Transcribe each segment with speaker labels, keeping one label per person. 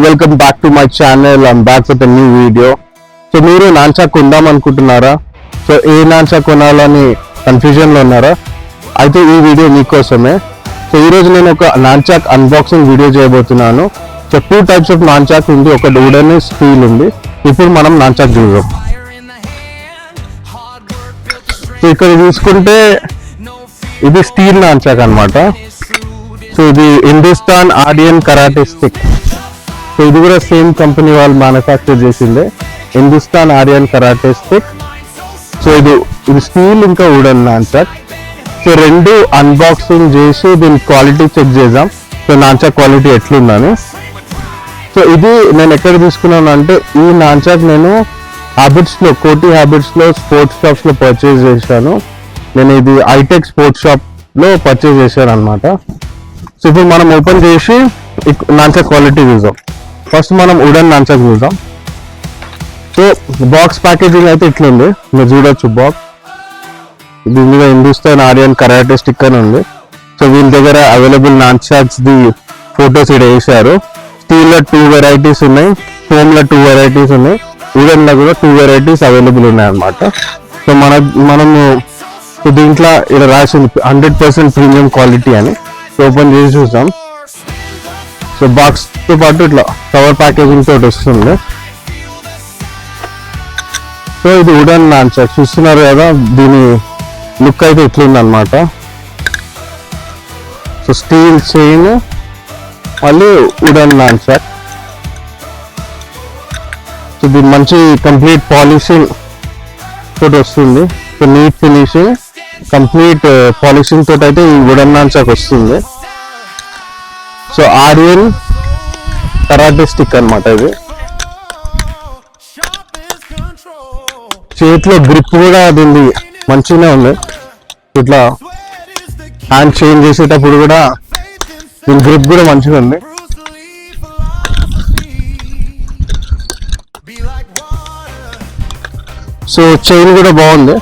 Speaker 1: Welcome back to my channel. I'm back with new video. So మీరు nunchuck కొందాం అనుకుంటున్నారా? So ఏ nunchuck కొనాలని కన్ఫ్యూజన్లో ఉన్నారా? అయితే ఈ వీడియో మీకోసమే. సో ఈరోజు నేను ఒక నాన్చాక్ అన్బాక్సింగ్ వీడియో చేయబోతున్నాను. సో 2 టైప్స్ ఆఫ్ నాన్చాక్ ఉంది, ఒక వుడెన్, స్టీల్ ఉంది. ఇప్పుడు మనం నాన్చాక్ చూద్దాం. సో ఇక్కడ చూసుకుంటే ఇది స్టీల్ నాన్చాక్ అన్నమాట. సో ఇది Hindustan Aryan karate stick. So ఇది కూడా సేమ్ కంపెనీ వాళ్ళు మ్యానుఫ్యాక్చర్ చేసిందే, Hindustan Aryan karate stick. So ఇది స్టీల్ ఇంకా వుడెన్ నాన్చాక్. సో రెండు అన్బాక్సింగ్ చేసి దీని క్వాలిటీ చెక్ చేద్దాం. సో నాన్చాక్ క్వాలిటీ ఎట్లుందని. సో ఇది నేను ఎక్కడ తీసుకున్నాను అంటే, ఈ నాన్చాక్ నేను హ్యాబిట్స్లో, కోటి హ్యాబిట్స్లో స్పోర్ట్స్ షాప్స్లో పర్చేజ్ చేశాను. నేను ఇది ఐటెక్ స్పోర్ట్స్ షాప్లో పర్చేజ్ చేశాను అనమాట. సో ఇప్పుడు మనం ఓపెన్ చేసి నాన్చాక్ క్వాలిటీ చూద్దాం. ఫస్ట్ మనం వుడెన్ నాన్చాక్ చూద్దాం. సో బాక్స్ ప్యాకేజింగ్ అయితే ఇట్లుంది, మీరు చూడొచ్చు. బాక్స్ దీని మీద హిందుస్థాన్ ఆర్యన్ కరాటే స్టిక్ అని ఉంది. సో వీళ్ళ దగ్గర అవైలబుల్ నాన్చాక్స్ ది ఫొటోస్ ఇక్కడ వేసారు. స్టీల్లో 2 వెరైటీస్ ఉన్నాయి, ఫోమ్లో 2 వెరైటీస్ ఉన్నాయి, వుడెన్లో కూడా 2 వెరైటీస్ అవైలబుల్ ఉన్నాయి అన్నమాట. సో మనము దీంట్లో ఇక్కడ రాసింది 100% ప్రీమియం క్వాలిటీ అని. ఓపెన్ చేసి చూద్దాం. సో బాక్స్ తో పాటు ఇట్లా కవర్ ప్యాకేజింగ్ తోటి వస్తుంది. సో ఇది వుడెన్ నాన్చాక్ చూస్తున్నారు కదా, దీని లుక్ అయితే ఇట్లుంది అనమాట. సో స్టీల్ చైన్, మళ్ళీ వుడెన్ నాన్చాక్. సో దీని మంచి కంప్లీట్ పాలిషింగ్ తోటి వస్తుంది. So neat finishing, complete polishing తోటి అయితే ఈ వుడెన్ నాన్చాక్ వస్తుంది. సో ఆర్యన్ కరాటే స్టిక్ అన్నమాట ఇది. చేతిలో గ్రిప్ కూడా దీన్ని మంచిగానే ఉంది. ఇట్లా హ్యాండ్ చేంజ్ చేసేటప్పుడు కూడా దీని గ్రిప్ కూడా మంచిగా ఉంది. సో చైన్ కూడా బాగుంది.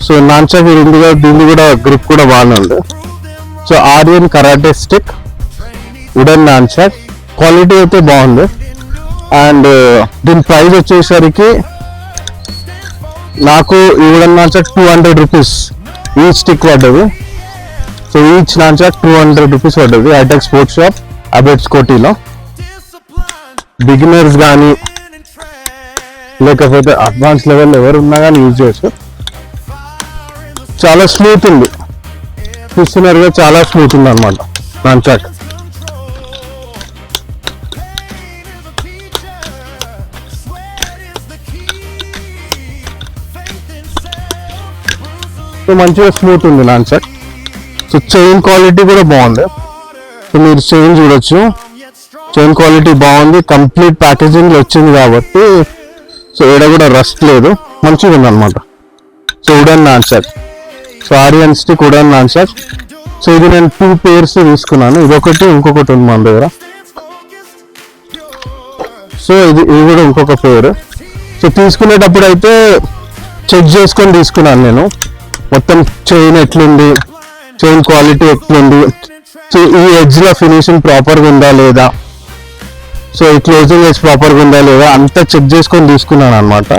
Speaker 1: సో నాన్చాక్ దీన్ని కూడా గ్రిప్ కూడా బాగానే ఉంది. So Aryan karate stick wooden nunchuck quality అయితే బాగుంది. అండ్ దీని ప్రైస్ వచ్చేసరికి నాకు ఈ wooden nunchuck 200 rupees each stick పడ్డది. సో ఈచ్ నాన్చాక్ 200 రూపీస్ పడ్డది ఐటెక్ స్పోర్ట్స్ షాప్ అబెట్స్ కోటిలో. బిగినర్స్ కానీ లేకపోతే అడ్వాన్స్ లెవెల్ ఎవరు ఉన్నా కానీ యూజ్ చేయొచ్చు. చాలా స్మూత్ ఉంది, చూస్తున్నారుగా, చాలా స్మూత్ ఉంది అనమాట నాన్చాక్. సో మంచిగా స్మూత్ ఉంది నాన్చాక్. సో చైన్ క్వాలిటీ కూడా బాగుంది. సో మీరు చైన్ చూడొచ్చు, చైన్ క్వాలిటీ బాగుంది. కంప్లీట్ ప్యాకేజింగ్ వచ్చింది కాబట్టి సో ఏడ కూడా రస్ట్ లేదు, మంచిగా ఉంది అనమాట. So wooden nunchuck, so Aryan stick wooden nunchuck. So ఇది నేను 2 పేర్స్ తీసుకున్నాను, ఇదొకటి ఇంకొకటి ఉంది మన దగ్గర. సో ఇది కూడా ఇంకొక పేరు. సో తీసుకునేటప్పుడు అయితే చెక్ చేసుకొని తీసుకున్నాను నేను, మొత్తం చైన్ ఎట్లుంది, చైన్ క్వాలిటీ ఎట్లుంది, సో ఈ ఎడ్జ్లో ఫినిషింగ్ ప్రాపర్గా ఉందా లేదా, సో ఈ క్లోజింగ్ ఎడ్జ్ ప్రాపర్గా ఉందా లేదా అంతా చెక్ చేసుకొని తీసుకున్నాను అనమాట.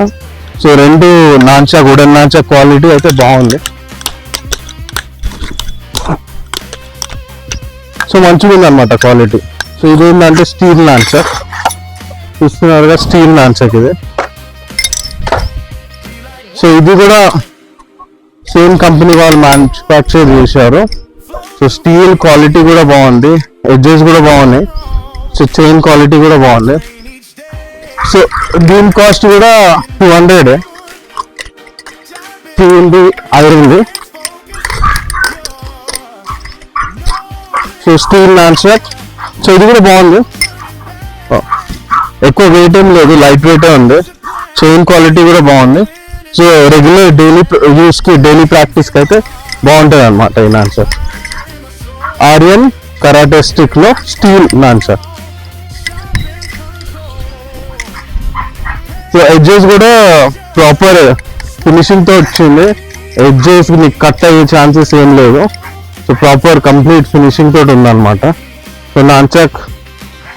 Speaker 1: సో రెండు నాన్చాక్ వుడెన్ నాన్చాక్ క్వాలిటీ అయితే బాగుంది. సో మంచిగా ఉంది అనమాట క్వాలిటీ. సో ఇది ఏంటంటే స్టీల్ నాన్చాక్, చూస్తున్నారుగా, స్టీల్ నాన్చాక్ ఇది. సో ఇది కూడా సేమ్ కంపెనీ వాళ్ళు మ్యానుఫ్యాక్చర్ చేశారు. సో స్టీల్ క్వాలిటీ కూడా బాగుంది, ఎడ్జెస్ కూడా బాగున్నాయి. సో చైన్ క్వాలిటీ కూడా బాగుంది. సో దీని కాస్ట్ కూడా 200 ఐరన్ది. So steel nunchuck. సో ఇది కూడా బాగుంది, ఎక్కువ వెయిట్ ఏం లేదు, లైట్ వెయిటే ఉంది. చైన్ క్వాలిటీ కూడా బాగుంది. సో రెగ్యులర్ డైలీ యూస్కి, డైలీ ప్రాక్టీస్కి అయితే బాగుంటుంది అనమాట ఈ నాన్చాక్. ఆర్యన్ కరాటే స్టిక్లో స్టీల్ నాన్చాక్. సో ఎడ్జెస్ కూడా ప్రాపర్ ఫినిషింగ్తో వచ్చింది, ఎడ్జెస్ మీకు కట్ అయ్యే ఛాన్సెస్ ఏం లేదు. సో ప్రాపర్ కంప్లీట్ ఫినిషింగ్ తోటి ఉందన్నమాట. సో నాన్చాక్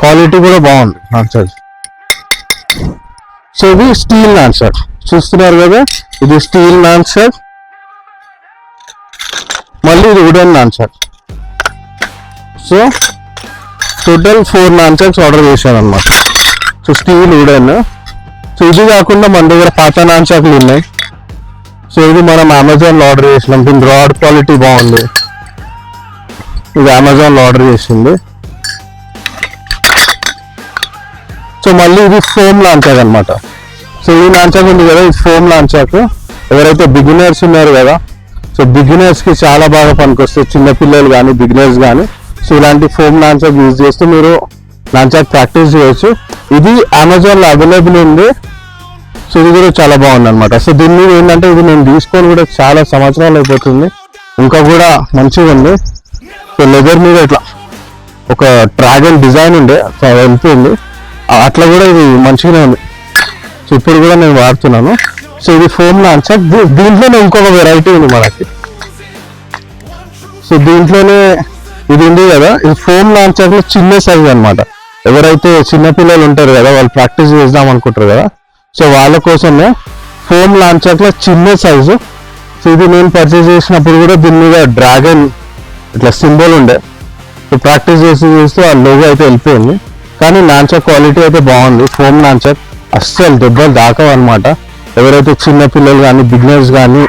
Speaker 1: క్వాలిటీ కూడా బాగుంది నాన్చాక్. సో ఇది స్టీల్ నాన్చాక్ చూస్తున్నారు కదా, ఇది స్టీల్ నాన్చాక్. మళ్ళీ ఇది wooden nunchuck. So total 4 nunchucks order చేశాను అనమాట. So steel, wooden. సో ఇది కాకుండా మన దగ్గర పాత నాన్చాక్లు ఉన్నాయి. సో ఇది మనం అమెజాన్లో ఆర్డర్ చేసినాం. దీని రాడ్ క్వాలిటీ బాగుంది. ఇది అమెజాన్లో ఆర్డర్ చేసింది. సో మళ్ళీ ఇది ఫోమ్ నాన్చాక్ అనమాట. సో ఈ నాన్చాక్ ఉంది కదా, ఇది ఫోమ్ నాన్చాక్. ఎవరైతే బిగినర్స్ ఉన్నారు కదా, సో బిగినర్స్కి చాలా బాగా పనికొస్తుంది. చిన్నపిల్లలు కానీ బిగినర్స్ కానీ సో ఇలాంటి ఫోమ్ నాన్చాక్ యూజ్ చేస్తూ మీరు నాన్చాక్ ప్రాక్టీస్ చేయొచ్చు. ఇది అమెజాన్లో అవైలబుల్ ఉంది. సో ఇది కూడా చాలా బాగుంది అనమాట. సో దీని మీద ఏంటంటే ఇది నేను తీసుకొని కూడా చాలా సంవత్సరాలు అయిపోతుంది, ఇంకా కూడా మంచిగా ఉంది. సో లెదర్ మీద ఇట్లా ఒక డ్రాగన్ డిజైన్ ఉండే వెళ్ళిపోయింది, అట్లా కూడా ఇది మంచిగానే ఉంది. సో ఇప్పుడు కూడా నేను వాడుతున్నాను. సో ఇది ఫోమ్ నాన్చాక్. దీంట్లోనే ఇంకొక వెరైటీ ఉంది మనకి. సో దీంట్లోనే ఇది ఉంది కదా, ఇది ఫోమ్ నాన్చాక్ లో చిన్న సైజ్ అనమాట. ఎవరైతే చిన్నపిల్లలు ఉంటారు కదా, వాళ్ళు ప్రాక్టీస్ చేద్దాం అనుకుంటారు కదా, సో వాళ్ళ కోసమే ఫోమ్ నాన్చాక్ లో చిన్న సైజు. సో ఇది నేను పర్చేస్ చేసినప్పుడు కూడా దీని మీద డ్రాగన్ ఇట్లా సింబల్ ఉండే. సో ప్రాక్టీస్ చేస్తూ ఆ లోగో అయితే వెళ్ళిపోయింది. కానీ నాన్చాక్ క్వాలిటీ అయితే బాగుంది. ఫోమ్ నాన్చాక్ అస్సలు దెబ్బలు దాకవు అనమాట. ఎవరైతే చిన్న పిల్లలు కానీ బిగినర్స్ కానీ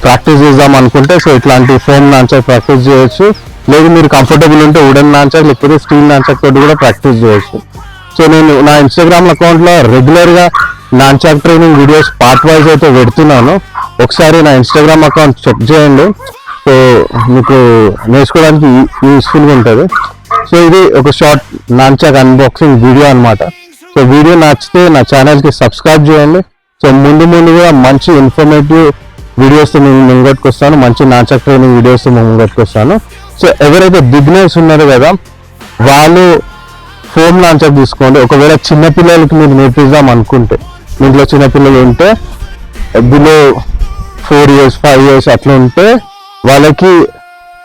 Speaker 1: ప్రాక్టీస్ చేద్దాం అనుకుంటే సో ఇట్లాంటి ఫోమ్ నాన్చాక్ ప్రాక్టీస్ చేయొచ్చు. లేదు మీరు కంఫర్టబుల్ ఉంటే వుడెన్ నాన్చాక్ లేకపోతే స్టీల్ నాన్చాక్ తోటి కూడా ప్రాక్టీస్ చేయొచ్చు. సో నేను నా ఇన్స్టాగ్రామ్ అకౌంట్లో రెగ్యులర్గా nunchuck training videos part wise అయితే పెడుతున్నాను. ఒకసారి నా ఇన్స్టాగ్రామ్ అకౌంట్ చెక్ చేయండి. సో మీకు నేర్చుకోవడానికి యూస్ఫుల్గా ఉంటుంది. సో ఇది ఒక షార్ట్ నాన్చాక్ అన్బాక్సింగ్ వీడియో అనమాట. సో వీడియో నచ్చితే నా ఛానల్కి సబ్స్క్రైబ్ చేయండి. సో ముందు కూడా మంచి ఇన్ఫర్మేటివ్ వీడియోస్ మేము ముంగట్టుకు వస్తాను, మంచి నాన్చాక్ ట్రైనింగ్ వీడియోస్ మేము ముంగట్టుకు వస్తాను. సో ఎవరైతే బిగినర్స్ ఉన్నారో కదా వాళ్ళు ఫోమ్ నాన్చాక్ తీసుకోండి. ఒకవేళ చిన్నపిల్లలకి మీరు నేర్పిద్దాం అనుకుంటే, మీ ఇంట్లో చిన్నపిల్లలు ఉంటే బిలో 4 years 5 years అట్లా ఉంటే వాళ్ళకి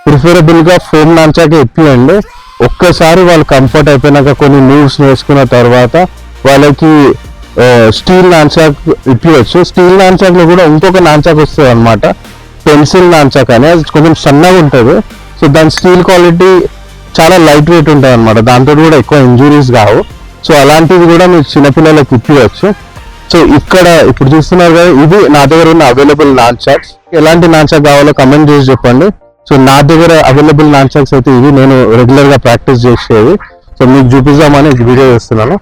Speaker 1: ప్రిఫరబుల్గా ఫోమ్ నాన్చాకే ఇప్పియండి. ఒక్కసారి వాళ్ళు కంఫర్ట్ అయిపోయినాక కొన్ని మూవ్స్ నేర్చుకున్న తర్వాత వాళ్ళకి స్టీల్ నాన్చాక్ ఇప్పియచ్చు. స్టీల్ నాన్చాక్ లో కూడా ఇంకొక నాన్చాక్ వస్తుంది అనమాట, పెన్సిల్ నాన్చాక్ అని. అది కొంచెం సన్నగా ఉంటుంది. సో దాని స్టీల్ క్వాలిటీ చాలా లైట్ వెయిట్ ఉంటుంది అనమాట. దాంతో కూడా ఎక్కువ ఇంజురీస్ కావు. సో అలాంటివి కూడా మీరు చిన్నపిల్లలకు ఇప్పియచ్చు. సో ఇక్కడ ఇప్పుడు చూస్తున్నారు కదా, ఇది నా దగ్గర ఉన్న అవైలబుల్ నాన్చాక్స్. ఎలాంటి నాన్చాక్ కావాలో కమెంట్ చేసి చెప్పండి. సో నా దగ్గర అవైలబుల్ నాన్చాక్స్ అయితే ఇవి, నేను రెగ్యులర్గా ప్రాక్టీస్ చేసేవి. సో మీకు చూపిద్దామని వీడియో చేస్తున్నాను.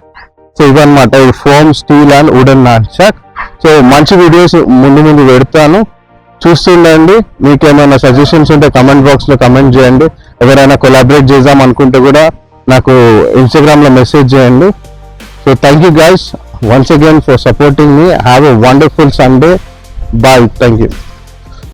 Speaker 1: సో ఇవన్నమాట, ఇది foam, steel and wooden nunchuck. So మంచి వీడియోస్ ముందు పెడతాను, చూస్తుండండి. మీకు ఏమైనా సజెషన్స్ ఉంటే కమెంట్ బాక్స్లో కమెంట్ చేయండి. ఎవరైనా కొలాబరేట్ చేద్దాం అనుకుంటే కూడా నాకు ఇన్స్టాగ్రామ్లో మెసేజ్ చేయండి. So thank you guys once again for supporting me. Have a wonderful Sunday. Bye. Thank you.